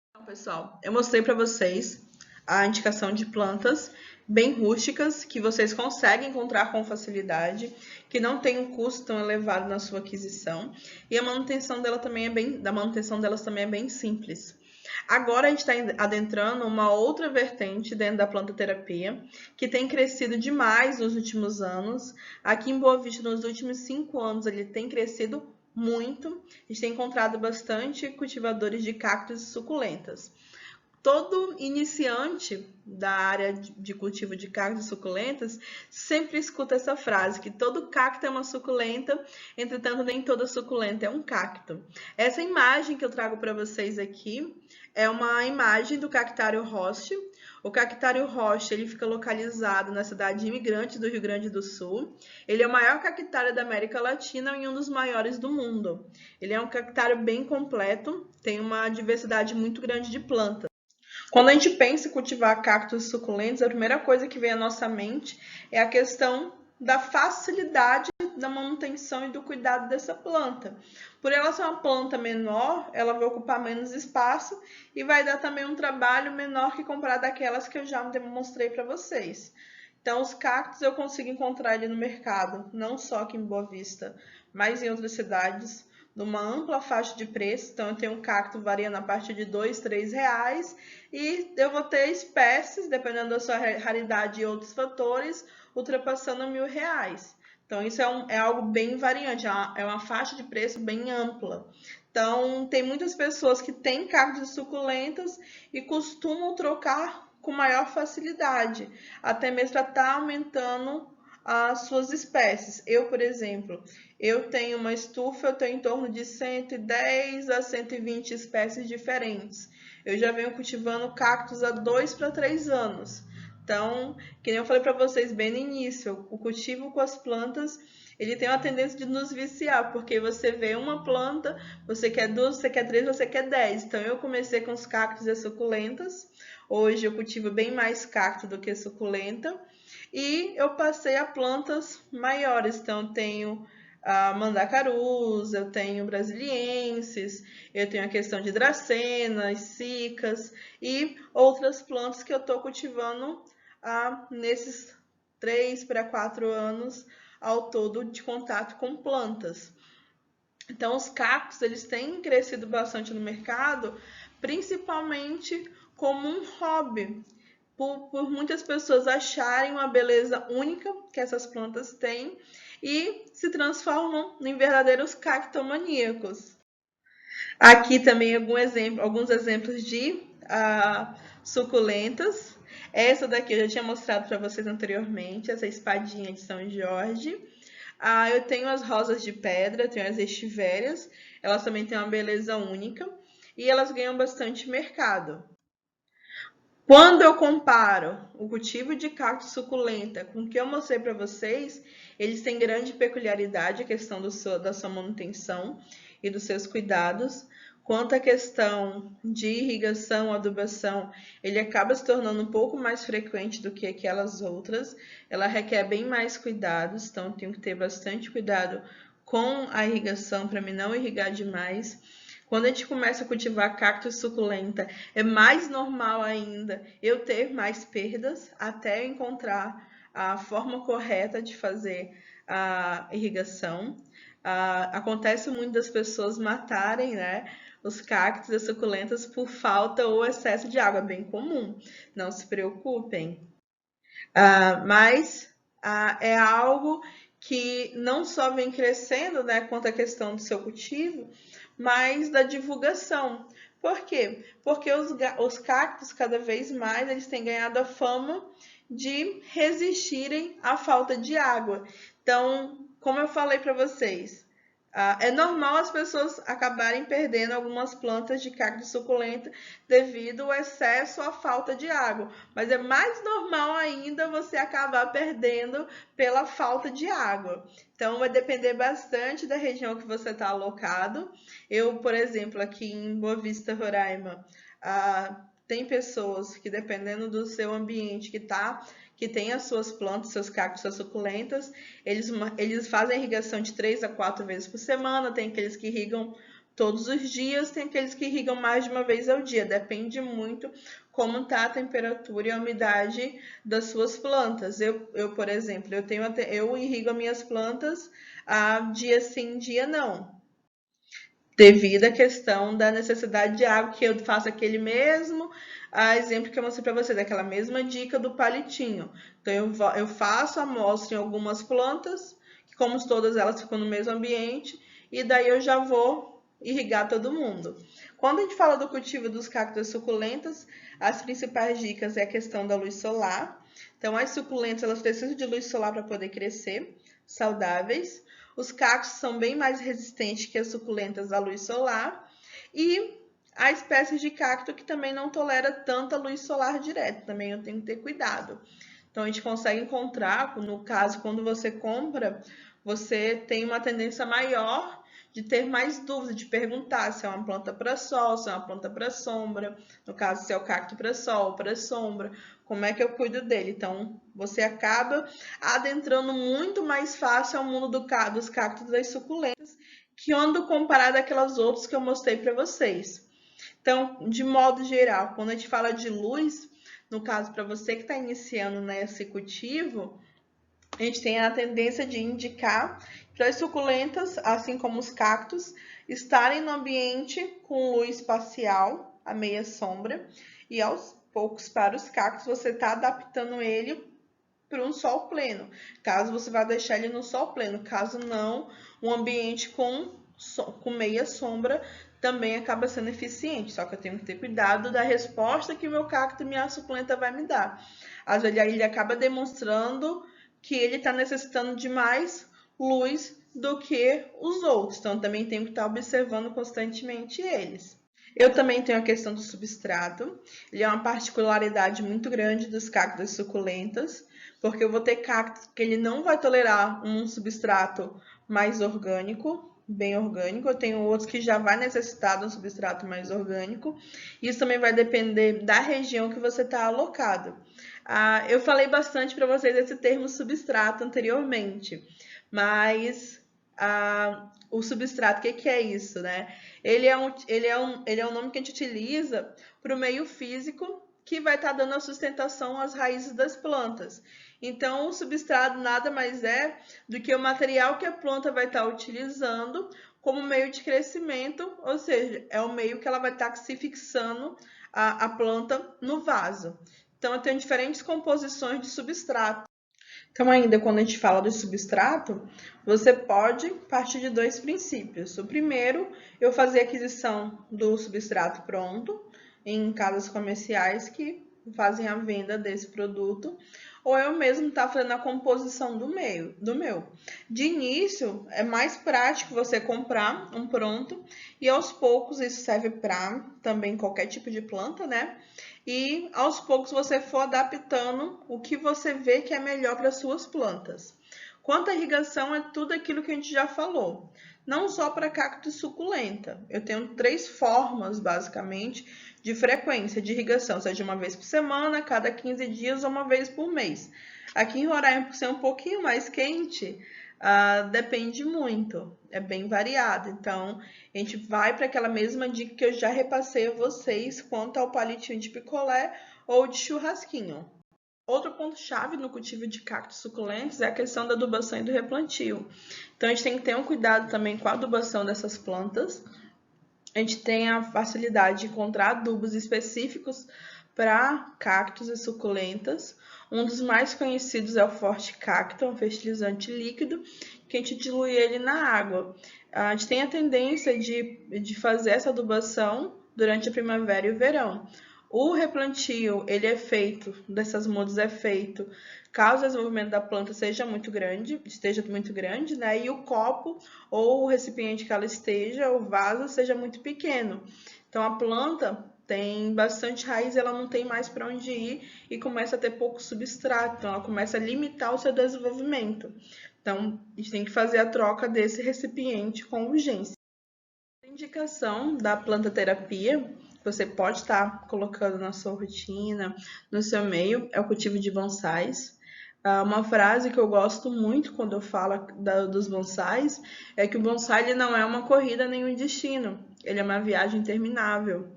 Então, pessoal, eu mostrei para vocês a indicação de plantas bem rústicas que vocês conseguem encontrar com facilidade, que não tem um custo tão elevado na sua aquisição e a manutenção delas também é bem simples. Agora a gente está adentrando uma outra vertente dentro da plantoterapia que tem crescido demais nos últimos anos. Aqui em Boa Vista, nos últimos 5 anos, ele tem crescido muito. A gente tem encontrado bastante cultivadores de cactos e suculentas. Todo iniciante da área de cultivo de cactos e suculentas sempre escuta essa frase, que todo cacto é uma suculenta, entretanto nem toda suculenta é um cacto. Essa imagem que eu trago para vocês aqui é uma imagem do cactário roche. O cactário roche ele fica localizado na cidade de Imigrantes do Rio Grande do Sul. Ele é o maior cactário da América Latina e um dos maiores do mundo. Ele é um cactário bem completo, tem uma diversidade muito grande de plantas. Quando a gente pensa em cultivar cactos suculentos, a primeira coisa que vem à nossa mente é a questão da facilidade da manutenção e do cuidado dessa planta. Por ela ser uma planta menor, ela vai ocupar menos espaço e vai dar também um trabalho menor que comparado àquelas que eu já demonstrei para vocês. Então, os cactos eu consigo encontrar ali no mercado, não só aqui em Boa Vista, mas em outras cidades, numa ampla faixa de preço. Então, eu tenho um cacto variando a partir de R$ 2, R$ 3, e eu vou ter espécies, dependendo da sua raridade e outros fatores, ultrapassando R$ 1.000. Então, isso é algo bem variante, é uma faixa de preço bem ampla. Então, tem muitas pessoas que têm cactos suculentos e costumam trocar com maior facilidade, até mesmo para estar aumentando as suas espécies. Eu, por exemplo, eu tenho uma estufa, eu tenho em torno de 110 a 120 espécies diferentes. Eu já venho cultivando cactos há 2 para 3 anos. Então, que nem eu falei para vocês bem no início, o cultivo com as plantas, ele tem uma tendência de nos viciar, porque você vê uma planta, você quer 2, você quer 3, você quer 10. Então, eu comecei com os cactos e as suculentas. Hoje eu cultivo bem mais cacto do que suculenta. E eu passei a plantas maiores. Então, eu tenho mandacarus, eu tenho brasilienses, eu tenho a questão de dracenas, cicas e outras plantas que eu estou cultivando nesses 3 para 4 anos ao todo de contato com plantas. Então, os cactos, eles têm crescido bastante no mercado, principalmente como um hobby, por muitas pessoas acharem uma beleza única que essas plantas têm e se transformam em verdadeiros cactomaníacos. Aqui também alguns exemplos de suculentas. Essa daqui eu já tinha mostrado para vocês anteriormente, essa espadinha de São Jorge. Eu tenho as rosas de pedra, tenho as estivérias, elas também têm uma beleza única e elas ganham bastante mercado. Quando eu comparo o cultivo de cacto suculenta com o que eu mostrei para vocês, eles têm grande peculiaridade, a questão da sua manutenção e dos seus cuidados. Quanto à questão de irrigação, adubação, ele acaba se tornando um pouco mais frequente do que aquelas outras. Ela requer bem mais cuidados, então tenho que ter bastante cuidado com a irrigação para me não irrigar demais. Quando a gente começa a cultivar cacto suculenta, é mais normal ainda eu ter mais perdas até encontrar a forma correta de fazer a irrigação. Acontece muito das pessoas matarem, né, os cactos e as suculentas por falta ou excesso de água, é bem comum, não se preocupem. Mas é algo que não só vem crescendo, né, quanto à questão do seu cultivo, mas da divulgação. Por quê? Porque os cactos, cada vez mais, eles têm ganhado a fama de resistirem à falta de água. Então, como eu falei para vocês, é normal as pessoas acabarem perdendo algumas plantas de cacto suculenta devido ao excesso à falta de água. Mas é mais normal ainda você acabar perdendo pela falta de água. Então, vai depender bastante da região que você está alocado. Eu, por exemplo, aqui em Boa Vista, Roraima, tem pessoas que, dependendo do seu ambiente que tem as suas plantas, seus cactos, suas suculentas, eles fazem irrigação de 3 a 4 vezes por semana, tem aqueles que irrigam todos os dias, tem aqueles que irrigam mais de uma vez ao dia, depende muito como está a temperatura e a umidade das suas plantas. Eu por exemplo, eu irrigo as minhas plantas dia sim, dia não, devido à questão da necessidade de água, que eu faço aquele mesmo exemplo que eu mostrei para vocês, aquela mesma dica do palitinho. Então, eu faço a amostra em algumas plantas, que como todas elas ficam no mesmo ambiente, e daí eu já vou irrigar todo mundo. Quando a gente fala do cultivo dos cactos suculentas, as principais dicas é a questão da luz solar. Então, as suculentas, elas precisam de luz solar para poder crescer, saudáveis. Os cactos são bem mais resistentes que as suculentas à luz solar. E há espécies de cacto que também não tolera tanta luz solar direta, também eu tenho que ter cuidado. Então, a gente consegue encontrar, no caso, quando você compra, você tem uma tendência maior de ter mais dúvidas, de perguntar se é uma planta para sol, se é uma planta para sombra, no caso, se é o cacto para sol, para sombra, como é que eu cuido dele. Então, você acaba adentrando muito mais fácil ao mundo dos cactos das suculentas, que ando comparado àquelas outras que eu mostrei para vocês. Então, de modo geral, quando a gente fala de luz, no caso, para você que está iniciando nesse cultivo, a gente tem a tendência de indicar para as suculentas, assim como os cactos, estarem no ambiente com luz parcial, a meia sombra, e aos poucos para os cactos você está adaptando ele para um sol pleno. Caso você vá deixar ele no sol pleno, caso não, um ambiente com meia sombra também acaba sendo eficiente, só que eu tenho que ter cuidado da resposta que o meu cacto e minha suculenta vai me dar. Às vezes ele acaba demonstrando que ele está necessitando de mais luz do que os outros, então também tenho que estar observando constantemente eles. Eu também tenho a questão do substrato, ele é uma particularidade muito grande dos cactos suculentas, porque eu vou ter cactos que ele não vai tolerar um substrato mais orgânico, bem orgânico. Eu tenho outros que já vai necessitar de um substrato mais orgânico. Isso também vai depender da região que você está alocado. Eu falei bastante para vocês esse termo substrato anteriormente, mas o substrato, o que é isso, né? Ele é um nome que a gente utiliza para o meio físico que vai estar dando a sustentação às raízes das plantas. Então, o substrato nada mais é do que o material que a planta vai estar utilizando como meio de crescimento, ou seja, é o meio que ela vai estar se fixando a planta no vaso. Então, eu tenho diferentes composições de substrato. Então, ainda quando a gente fala do substrato, você pode partir de dois princípios. O primeiro, eu fazer aquisição do substrato pronto em casas comerciais que fazem a venda desse produto, ou eu mesmo estar fazendo a composição do meu. De início, é mais prático você comprar um pronto e aos poucos isso serve para também qualquer tipo de planta, né? E aos poucos você for adaptando o que você vê que é melhor para suas plantas. Quanto à irrigação, é tudo aquilo que a gente já falou. Não só para cacto suculenta. Eu tenho 3 formas, basicamente, de frequência de irrigação, seja uma vez por semana, cada 15 dias ou uma vez por mês. Aqui em Roraima, por ser um pouquinho mais quente, depende muito, é bem variado. Então, a gente vai para aquela mesma dica que eu já repassei a vocês quanto ao palitinho de picolé ou de churrasquinho. Outro ponto-chave no cultivo de cactos suculentos é a questão da adubação e do replantio. Então, a gente tem que ter um cuidado também com a adubação dessas plantas. A gente tem a facilidade de encontrar adubos específicos para cactos e suculentas. Um dos mais conhecidos é o Forte Cacto, um fertilizante líquido, que a gente dilui ele na água. A gente tem a tendência de fazer essa adubação durante a primavera e o verão. O replantio, ele é feito, dessas mudas é feito, caso o desenvolvimento da planta esteja muito grande, né? E o copo ou o recipiente que ela esteja, o vaso, seja muito pequeno. Então, a planta tem bastante raiz, ela não tem mais para onde ir e começa a ter pouco substrato, então ela começa a limitar o seu desenvolvimento. Então, a gente tem que fazer a troca desse recipiente com urgência. A indicação da planta terapia você pode estar colocando na sua rotina, no seu meio, é o cultivo de bonsais. Uma frase que eu gosto muito quando eu falo dos bonsais é que o bonsai ele não é uma corrida nem um destino, ele é uma viagem interminável.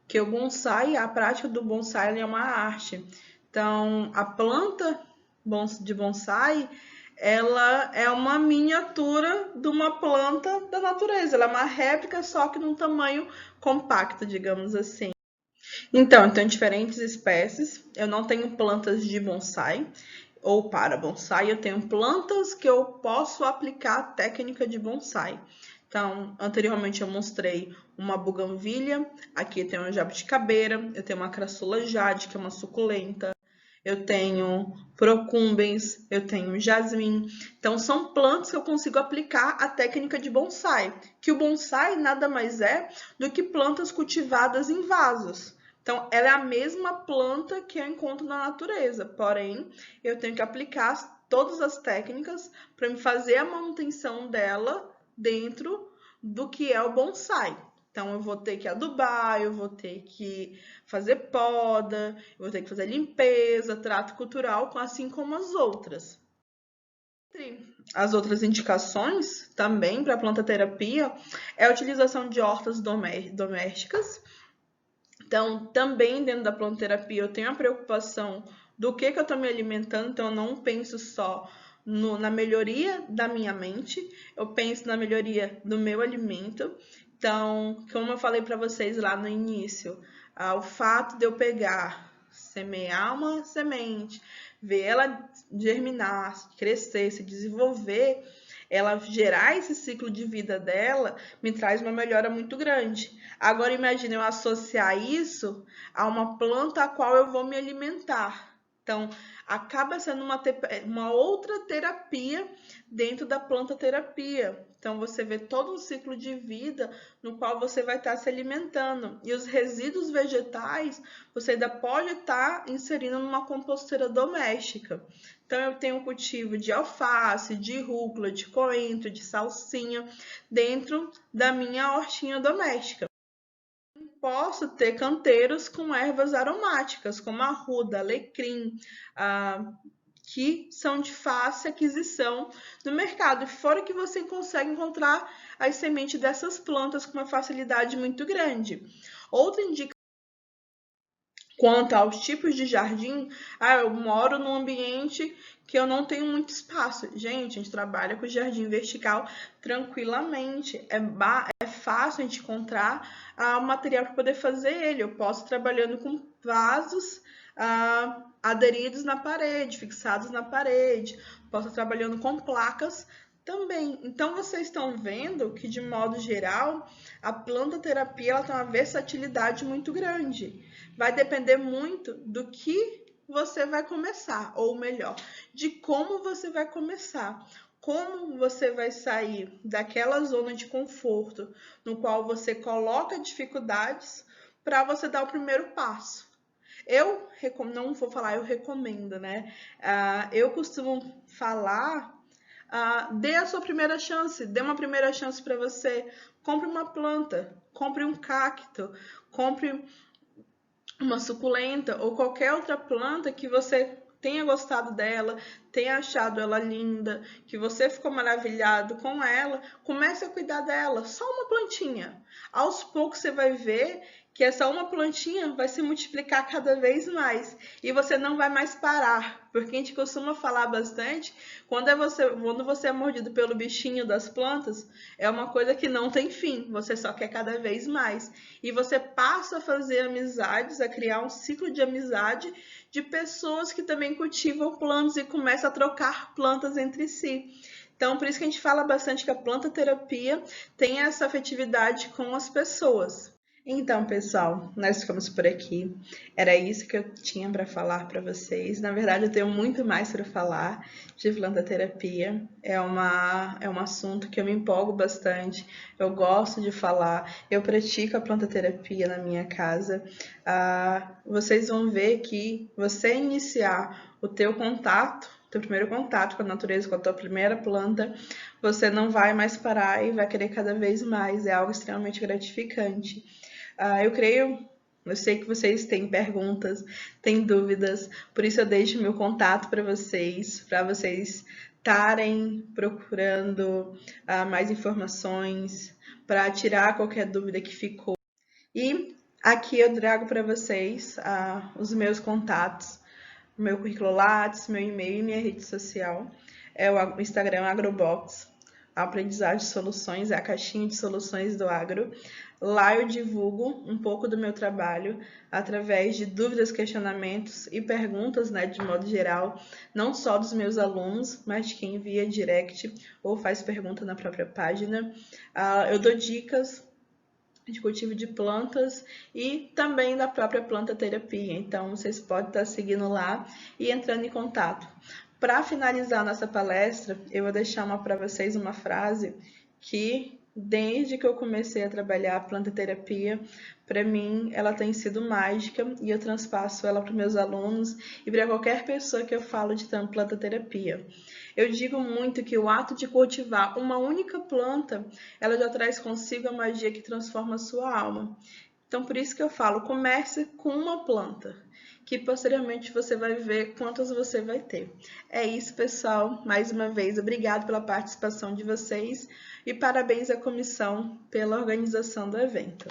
Que o bonsai, a prática do bonsai é uma arte. Então, a planta de bonsai ela é uma miniatura de uma planta da natureza. Ela é uma réplica, só que num tamanho compacto, digamos assim. Então, eu tenho diferentes espécies. Eu não tenho plantas de bonsai ou para bonsai. Eu tenho plantas que eu posso aplicar a técnica de bonsai. Então, anteriormente eu mostrei uma buganvília. Aqui tem uma jabuticabeira. Eu tenho uma crassula jade, que é uma suculenta. Eu tenho procumbens, eu tenho jasmim. Então, são plantas que eu consigo aplicar a técnica de bonsai. Que o bonsai nada mais é do que plantas cultivadas em vasos. Então, ela é a mesma planta que eu encontro na natureza. Porém, eu tenho que aplicar todas as técnicas para me fazer a manutenção dela dentro do que é o bonsai. Então, eu vou ter que adubar, eu vou ter que fazer poda, eu vou ter que fazer limpeza, trato cultural, assim como as outras. Entre as outras indicações, também para a planta terapia, é a utilização de hortas domésticas. Então, também dentro da planta terapia, eu tenho a preocupação do que eu estou me alimentando, então eu não penso só na melhoria da minha mente, eu penso na melhoria do meu alimento. Então, como eu falei para vocês lá no início, o fato de eu pegar, semear uma semente, ver ela germinar, crescer, se desenvolver, ela gerar esse ciclo de vida dela, me traz uma melhora muito grande. Agora imagine eu associar isso a uma planta a qual eu vou me alimentar. Então, acaba sendo uma outra terapia dentro da planta terapia. Então, você vê todo um ciclo de vida no qual você vai estar se alimentando. E os resíduos vegetais, você ainda pode estar inserindo numa composteira doméstica. Então, eu tenho um cultivo de alface, de rúcula, de coentro, de salsinha dentro da minha hortinha doméstica. Posso ter canteiros com ervas aromáticas, como arruda, alecrim, que são de fácil aquisição no mercado. Fora que você consegue encontrar as sementes dessas plantas com uma facilidade muito grande. Outra indicação quanto aos tipos de jardim, eu moro num ambiente que eu não tenho muito espaço. Gente, a gente trabalha com jardim vertical tranquilamente. É fácil a gente encontrar o material para poder fazer ele. Eu posso ir trabalhando com vasos aderidos na parede, fixados na parede. Posso ir trabalhando com placas também. Então, vocês estão vendo que, de modo geral, a planta terapia ela tem uma versatilidade muito grande. Vai depender muito do que você vai começar, ou melhor, de como você vai começar. Como você vai sair daquela zona de conforto no qual você coloca dificuldades para você dar o primeiro passo. Eu não vou falar, eu recomendo, né? Eu costumo falar, dê a sua primeira chance, dê uma primeira chance para você. Compre uma planta, compre um cacto, compre uma suculenta ou qualquer outra planta que você tenha gostado dela, tenha achado ela linda, que você ficou maravilhado com ela, comece a cuidar dela, só uma plantinha. Aos poucos você vai ver que essa uma plantinha vai se multiplicar cada vez mais e você não vai mais parar, porque a gente costuma falar bastante, quando você é mordido pelo bichinho das plantas, é uma coisa que não tem fim, você só quer cada vez mais. E você passa a fazer amizades, a criar um ciclo de amizade de pessoas que também cultivam plantas e começam a trocar plantas entre si. Então, por isso que a gente fala bastante que a planta terapia tem essa afetividade com as pessoas. Então, pessoal, nós ficamos por aqui. Era isso que eu tinha para falar para vocês. Na verdade, eu tenho muito mais para falar de planta terapia. É um assunto que eu me empolgo bastante. Eu gosto de falar. Eu pratico a planta terapia na minha casa. Vocês vão ver que você iniciar o teu primeiro contato com a natureza, com a tua primeira planta, você não vai mais parar e vai querer cada vez mais. É algo extremamente gratificante. Eu sei que vocês têm perguntas, têm dúvidas, por isso eu deixo meu contato para vocês estarem procurando mais informações, para tirar qualquer dúvida que ficou. E aqui eu trago para vocês os meus contatos, meu currículo Lattes, meu e-mail e minha rede social. O Instagram Agrobox, a aprendizagem de soluções, é a caixinha de soluções do agro. Lá eu divulgo um pouco do meu trabalho através de dúvidas, questionamentos e perguntas, né, de modo geral, não só dos meus alunos, mas de quem envia direct ou faz pergunta na própria página. Eu dou dicas de cultivo de plantas e também da própria planta terapia. Então, vocês podem estar seguindo lá e entrando em contato. Para finalizar nossa palestra, eu vou deixar para vocês uma frase que, desde que eu comecei a trabalhar a planta terapia, para mim ela tem sido mágica e eu transpasso ela para meus alunos e para qualquer pessoa que eu falo de planta terapia. Eu digo muito que o ato de cultivar uma única planta, ela já traz consigo a magia que transforma a sua alma. Então, por isso que eu falo, comece com uma planta, que posteriormente você vai ver quantas você vai ter. É isso, pessoal. Mais uma vez, obrigado pela participação de vocês e parabéns à comissão pela organização do evento.